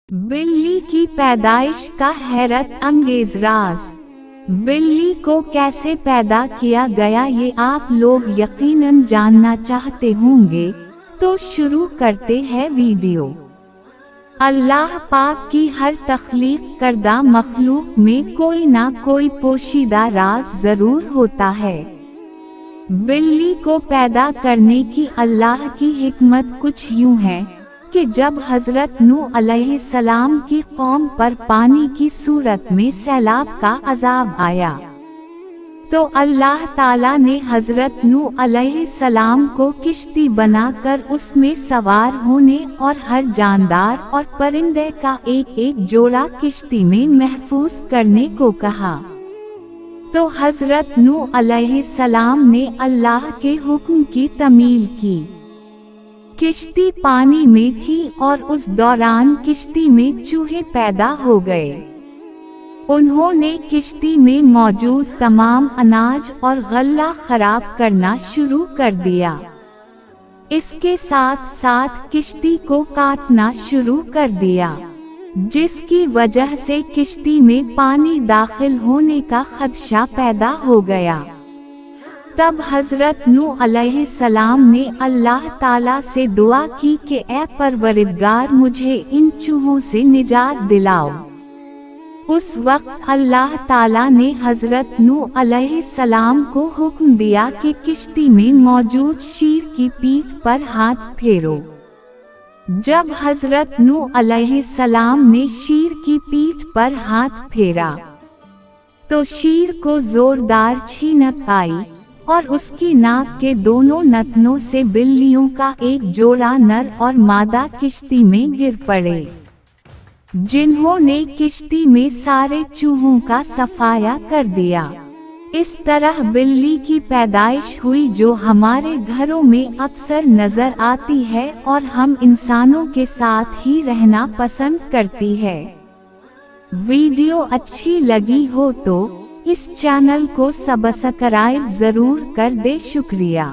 बिल्ली की पैदाइश का हैरत अंगेज राज। बिल्ली को कैसे पैदा किया गया ये आप लोग यकीनन जानना चाहते होंगे, तो शुरू करते हैं वीडियो। अल्लाह पाक की हर तख्लीक करदा मखलूक में कोई ना कोई पोशीदा राज जरूर होता है। बिल्ली को पैदा करने की अल्लाह की हिकमत कुछ यूं है कि जब हजरत नूह अलैहिस्सलाम की कौम पर पानी की सूरत में सैलाब का अजाब आया, तो अल्लाह ताला ने हजरत नूह अलैहिस्सलाम को किश्ती बनाकर उसमें सवार होने और हर जानदार और परिंदे का एक एक जोड़ा किश्ती में महफूज करने को कहा। तो हजरत नूह अलैहिस्सलाम ने अल्लाह के हुक्म की तमील की। किश्ती पानी में थी और उस दौरान किश्ती में चूहे पैदा हो गए। उन्होंने किश्ती में मौजूद तमाम अनाज और गल्ला खराब करना शुरू कर दिया। इसके साथ साथ किश्ती को काटना शुरू कर दिया, जिसकी वजह से किश्ती में पानी दाखिल होने का खदशा पैदा हो गया। तब हजरत नूह अलैहिस्सलाम ने अल्लाह ताला से दुआ की कि ऐ परवरिदगार, मुझे इन चूहों से निजात दिलाओ। उस वक्त अल्लाह ताला ने हजरत नूह अलैहिस्सलाम को हुक्म दिया कि किश्ती में मौजूद शीर की पीठ पर हाथ फेरो। जब हजरत नूह अलैहिस्सलाम ने शीर की पीठ पर हाथ फेरा, तो शीर को जोरदार छींक आई और उसकी नाक के दोनों नथनों से बिल्लियों का एक जोड़ा नर और मादा किश्ती में गिर पड़े, जिन्होंने किश्ती में सारे चूहों का सफाया कर दिया। इस तरह बिल्ली की पैदाइश हुई, जो हमारे घरों में अक्सर नजर आती है और हम इंसानों के साथ ही रहना पसंद करती है। वीडियो अच्छी लगी हो तो इस चैनल को सब्सक्राइब जरूर कर दे। शुक्रिया।